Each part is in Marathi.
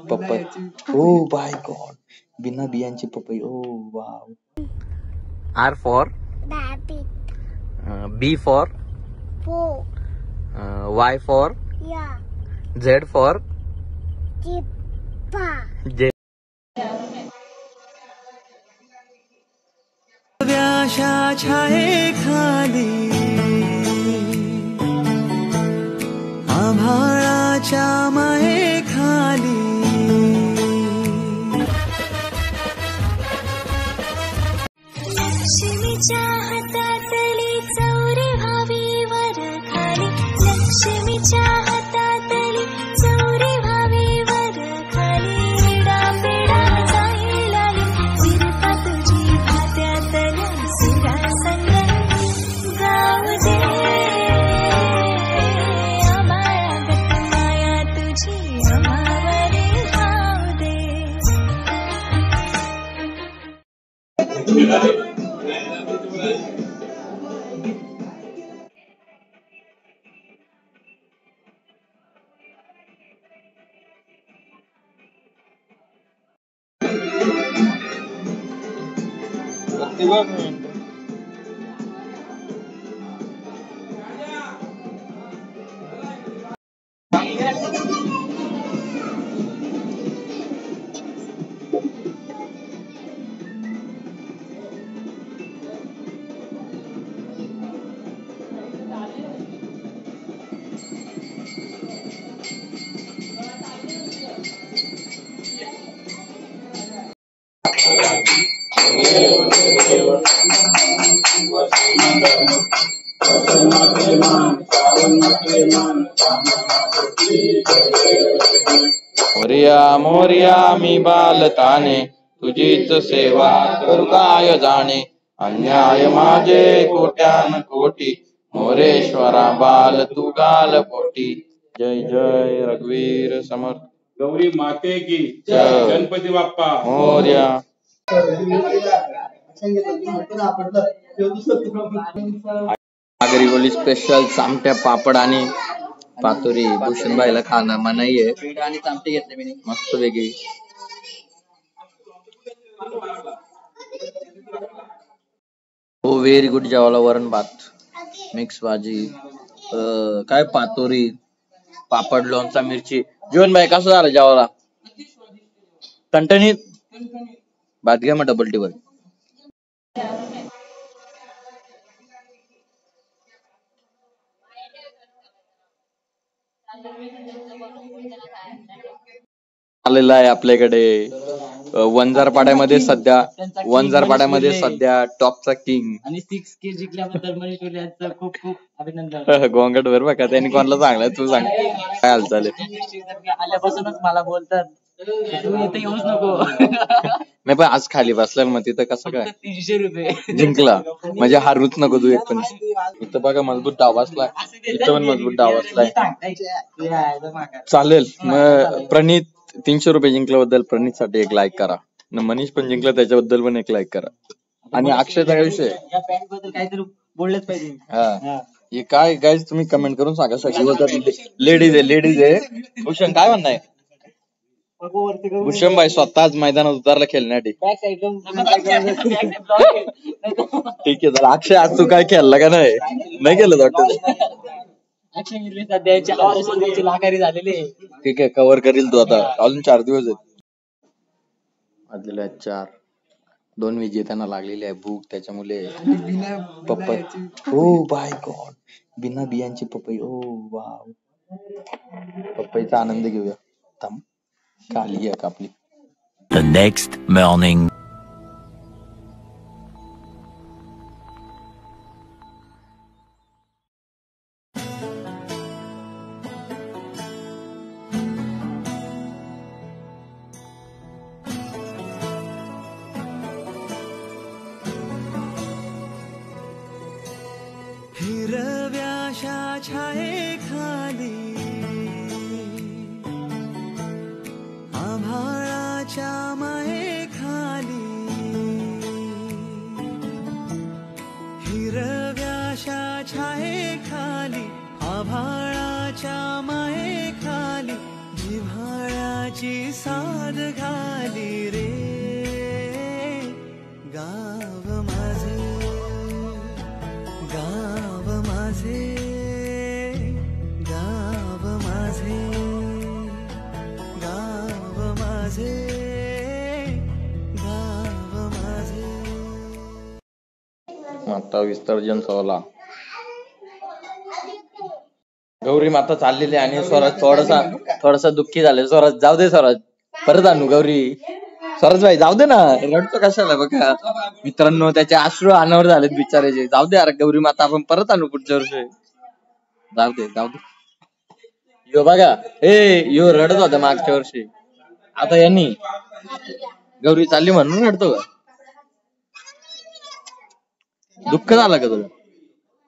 पपई. ओ बाय गॉड, बिना बियांची पपई. ओ wow. R for rabbit. B for Bow. Y for Yeah. Z for Zippa. J. व्याशा छायेखाली आभाळाच्या मायेखाली लक्ष्मीच्या हातातली चौरे व्हावी वर खाली. लक्ष्मीच्या हातातली चौरे व्हावी वर खाली. विडा पिडा जाईल आली विरपा तुझी भात्यातल्या सुरा संग जाऊ दे. आम्हाला गत माया तुझी आम्हावरी धाव दे. मोरया मोरया मी बालताने तुझीच सेवा करू काय जाणे. अन्याय माझे कोट्यान कोटी मोरेश्वरा बाल तू गाल पोटी. जय जय रघुवीर समर्थ. गौरी माते की जय. गणपती बाप्पा मोरया. नागरिकोली स्पेशल चामट्या पापड आणि पातोरी भूषणबाईला खाणं मनाई आहे. आणि चामटे घेतले मी मस्त वेगळी. हो व्हेरी गुड. जेवायला वरण भात मिक्स भाजी काय पातोरी पापड लोणचा मिरची. जीवनबाई कसं झालं जेवायला? टणटणीत. भात घ्या मग डबल टेबल. आलेला आहे आपल्याकडे वंजारपाड्यामध्ये सध्या टॉपचा किंग. आणि 6K जिंकल्याबद्दल मनीष टोले यांचं खूप खूप अभिनंदन. गोंगट भर बघा त्यांनी कोणाला सांगलं. तू सांग काय हालचाल आहे? आल्यापासूनच मला बोलतात तू इथे येऊच नको. नाही पण आज खाली बसल्याला मग तिथं कसं काय 300 रुपये जिंकला म्हणजे हारूच नको तू एक पण. इथं बघा मजबूत डाव बसलाय. इथं पण मजबूत डाव बसलाय. चालेल मग प्रणित 300 रुपये जिंकल्याबद्दल प्रणित साठी एक लाईक करा. मनीष पण जिंकला त्याच्याबद्दल पण एक लाईक करा. आणि अक्षयचा काय विषय या पॅन्ट बद्दल काहीतरी बोललेच पाहिजे. हा हे काय गाईज तुम्ही कमेंट करून सांगा. सगळी बोलतात लेडीज आहे. भूषण काय म्हणणं भूषणबाई स्वतःच मैदानात उतरला खेळण्यासाठी. ठीक आहे. तर अक्षय आज तू काय खेळला का नाही केलं डॉक्टर? अक्षय मिरले सध्याच्या लाकारी झालेले. ठीक आहे कव्हर करील तू आता. अजून 4 दिवस आहेत. वाजलेले आहेत 4. 2 विजेत्यांना लागलेली आहे भूक त्याच्यामुळे पपई. ओ बाय गॉड, बिना बियांची पपई. ओ वाव. पपईचा आनंद घेऊया. थांब खाली आहे कापली. The next morning. हिरव्याशा छायेखाली आभाळाच्या मायेखाली. हिरव्याशा छायेखाली आभाळाच्या मायेखाली. जिव्हाळ्याच्या तुझी साद घाली रे गाव माझे गाव माझे गाव माझे गाव माझे गाव माझे. माता विसर्जन सोहळा. गौरी माता चाललेली आणि स्वराज थोडासा दुःखी झाले. स्वराज जाऊ दे, स्वराज परत आणू. गौरी स्वराज भाई जाऊ दे ना, रडतो कशाला. बघा मित्रांनो, त्याचे अश्रू अनावर झालेत बिचाराचे. जाऊ दे अरे, गौरी माता आपण परत आणू पुढच्या वर्षी. जाऊ दे जाऊ दे. यो बघा, यो रडत होता मागच्या वर्षी, आता यांनी गौरी चालली म्हणून रडतो का? दुःख झालं का तुला?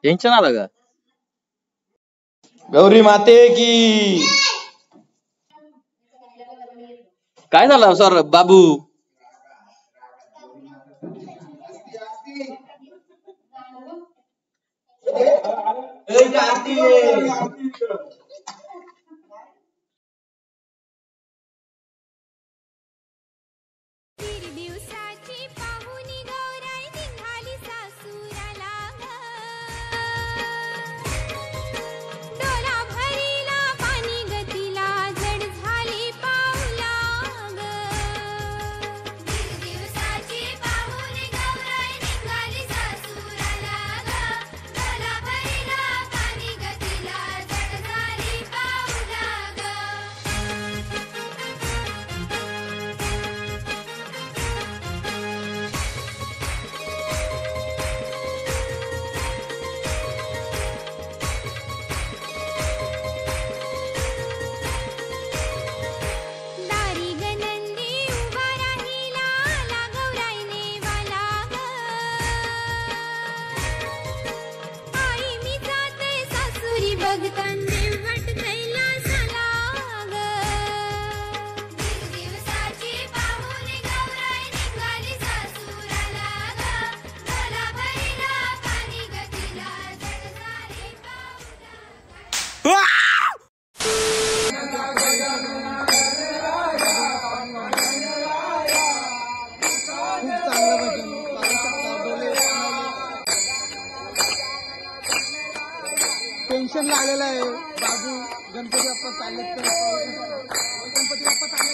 टेन्शन आलं का? गौरी माते की. काय झालं सर बाबू? दिवसाची पाहुणी गौराई निघाली सासुराला ग. डोला भरीला पाणी गतीला जड झाली पाऊला ग. दिवसाची पाहुणी गौराई निघाली सासुराला ग. डोला भरीला पाणी गतीला जड झाली पाऊला ग. दारी गनंदी उभा राहिला आला गौराईने वाला ग. आई मी जाते सासुरी बघतांनी वट कैलासाला ग. दिवसाची पाहुणी गौराई निघाली सासुराला ग. डोला भरीला पाणी गतीला जड झाली पाऊला. टेन्शन आलेलं आहे बाबू. गणपती बाप्पा चालले तर गणपती बाप्पा चालले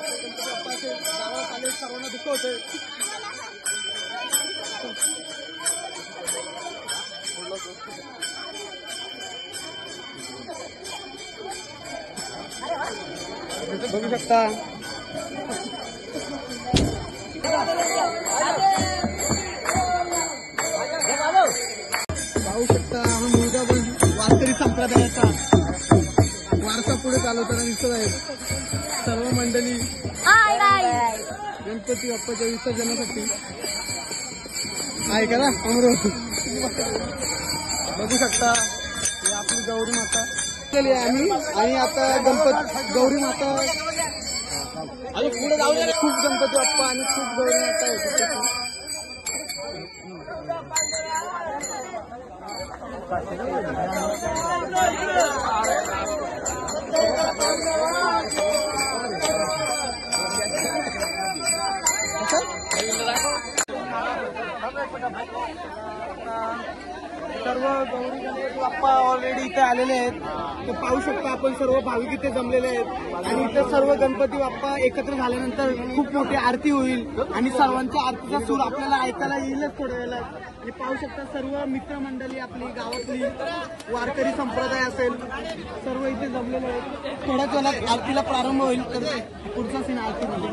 गावात आले, सर्वांना दुःख होतंय. बघू शकता पाहू शकता हा मुलगा पण वारकरी संप्रदायाचा वारसा पुढे चालवताना दिसत आहे. सर्व मंडळी गणपती बाप्पाच्या विसर्जनासाठी आहे का ना अमरोह. बघू शकता ही आपली गौरी माता आम्ही. आणि आता गौरी माता पुढे जाऊ. खूप गणपती बाप्पा आणि खूप गौरी माता होती. सर्व गौरी गणपती बाप्पा ऑलरेडी इथे आलेले आहेत. तर पाहू शकता आपण सर्व भाविक इथे जमलेले आहेत. आणि इथे सर्व गणपती बाप्पा एकत्र झाल्यानंतर खूप मोठी आरती होईल आणि सर्वांच्या आरतीचा सूर आपल्याला ऐकायला येईलच थोड्या वेळेला. आणि पाहू शकता सर्व मित्रमंडळी आपली गावातली वारकरी संप्रदाय असेल सर्व इथे जमलेले आहेत. थोड्याच वेळात आरतीला प्रारंभ होईल. तर पुढचा सीन आरतीमध्ये.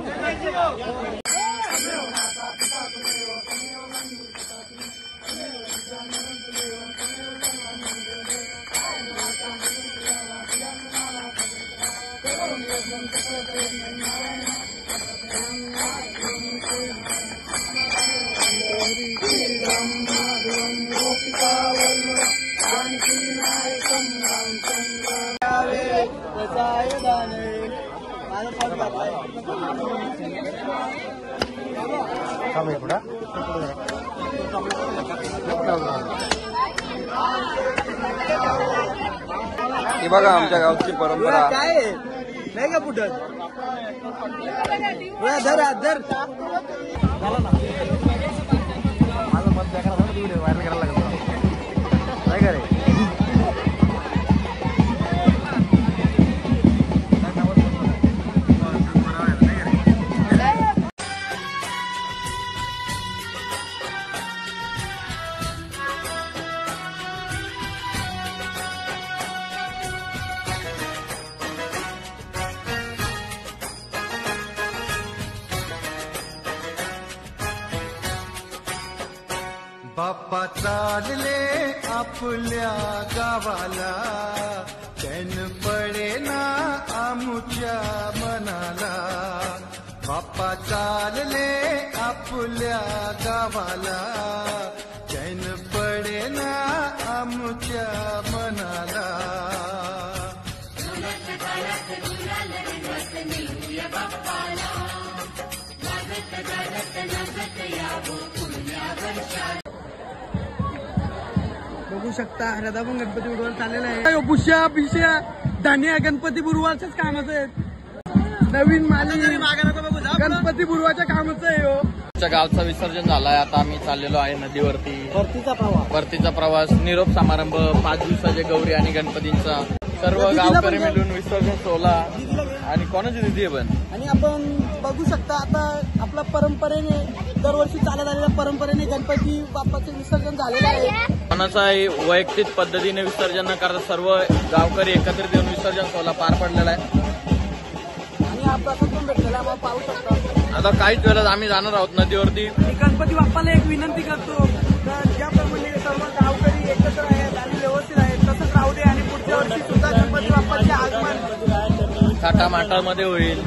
थांब हे बघा आमच्या गावची परंपरा. काय आहे? नाही का पुढं धर धर झाला ना. माझं मत व्हायरल करायला लागेल काय का रे. बाप्पा चालले आपल्या गावाला, चैन पडे ना आमुच्या मनाला. बाप्पा चालले आपल्या गावाला, चैन पडे ना आमुच्या मनाला. बघू शकता हरदापण गणपती बुडवायला चाललेला आहे. बुश्या पिश्या धान्य गणपती बुडवायच्याच कामाचं आहे. नवीन माली गणपती बुडवायच्या कामाचं आहे. आमच्या गावचं विसर्जन झालंय. आता आम्ही चाललेलो आहे नदीवरती. परतीचा प्रवास, निरोप समारंभ, 5 दिवसाचे गौरी आणि गणपतींचा. सर्व गावकरी मिळून विसर्जन सोहळा. आणि कोणाची दिदी आहे पण. आणि आपण बघू शकता आता आपल्या परंपरेने दरवर्षी चालत आलेल्या परंपरेने गणपती बाप्पाचे विसर्जन झालेलं आहे. कोणाचाही वैयक्तिक पद्धतीने विसर्जन न करता सर्व गावकरी एकत्रित येऊन विसर्जन सोहळा पार पडलेला आहे. आणि हा प्रसाद पण भेटलेला आपण पाहू शकता. आता काहीच वेळात आम्ही जाणार आहोत नदीवरती. मी गणपती बाप्पाला एक विनंती करतो, तर ज्याप्रमाणे सर्व गावकरी एकत्र आहेत आणि व्यवस्थित आहेत तसंच राहू दे. आणि पुढच्या वर्षी सुद्धा गणपती बाप्पाचे आगमन थाटामाटामध्ये होईल.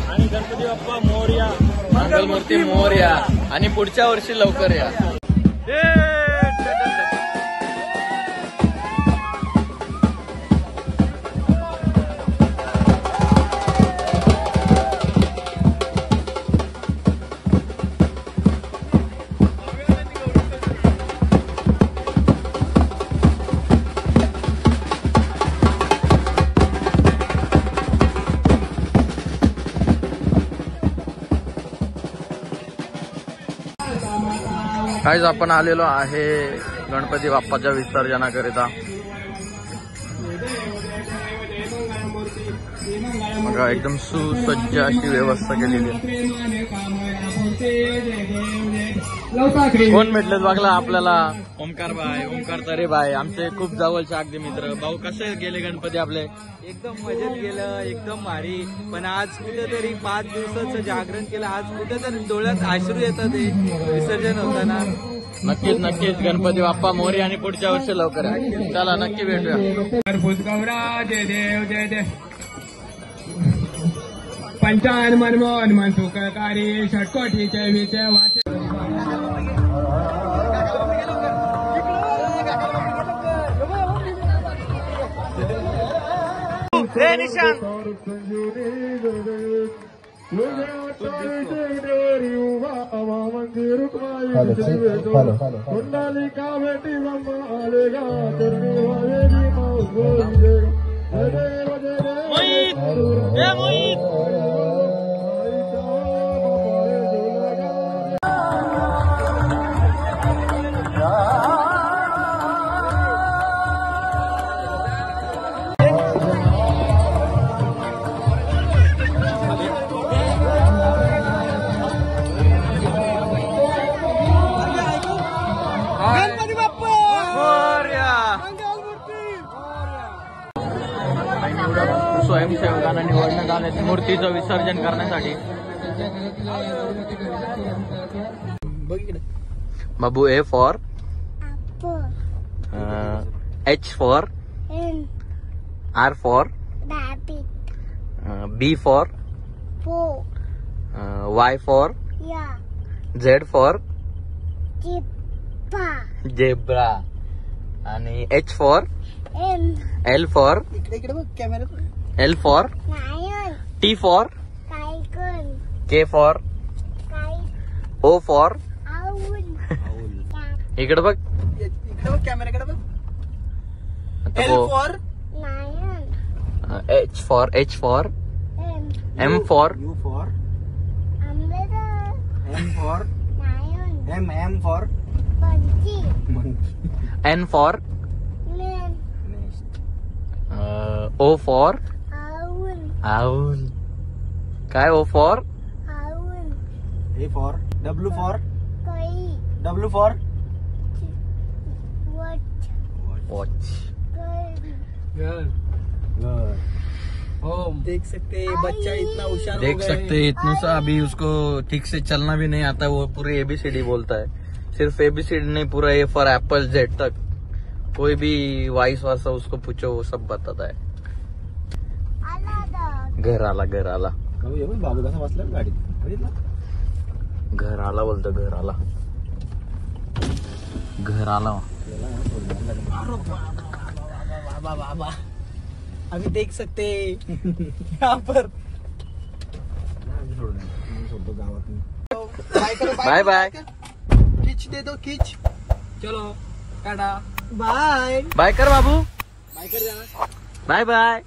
आणि गणपती बाप्पा मोरया, मंगलमूर्ती मोरया. आणि पुढच्या वर्षी लवकर या. काहीच आपण आलेलो आहे गणपती बाप्पाच्या विसर्जनाकरिता. बघा एकदम सुसज्ज अशी व्यवस्था केलेली आहे. कोण भेटलेत बघला आपल्याला? ओमकार तरे भाई, आमचे खूप जवळचे अगदी मित्र. भाऊ कसे गेले गणपती आपले? एकदम मजेत गेलं, एकदम भारी. पण आज कुठेतरी 5 दिवसाचं जागरण केलं. आज कुठेतरी डोळ्यात अश्रू येतात विसर्जन होताना. नक्कीच गणपती बाप्पा मोरी आणि पुढच्या वर्षी लवकर आहे. चला नक्की भेटूया. जय देव जय देव. पंचान मनमोहन मनसुखकारी षटकोटीचे विचे वाचे. स्वयंसेवकांना निवडण्यात आले मूर्तीचं विसर्जन करण्यासाठी. बाबू A for H for R for B for Y for Z for zebra आणि H for L for L for T for K for O for इकडे बघ. इकडे बघ, कॅमेराकडे बघ. आता एल हो. For H for M for U for M for M for N for O for owl. काय O for A for W for watch. देख सकते हैं बच्चा इतना होशियार हो देख गया सकते हैं इतना सा अभी उसको ठीक से चलना भी नहीं आता. वो पूरी एबीसीडी बोलता है. सिर्फ एबीसीडी नहीं, पूरा ए फॉर एप्पल जेड तक. कोई भी वाइस वर्सा उसको पूछो वो सब बताता है. घर आला बाबू कसा बसला गाडीत बघितलं? घर आला बोलतो. घर आला. बाबा अभी देख सकते हैं यहाँ पर बाय बाय. खींच दे दो, खींच. चलो टाटा. बाय बाय कर बाबू. बाय कर जाना. Bye bye.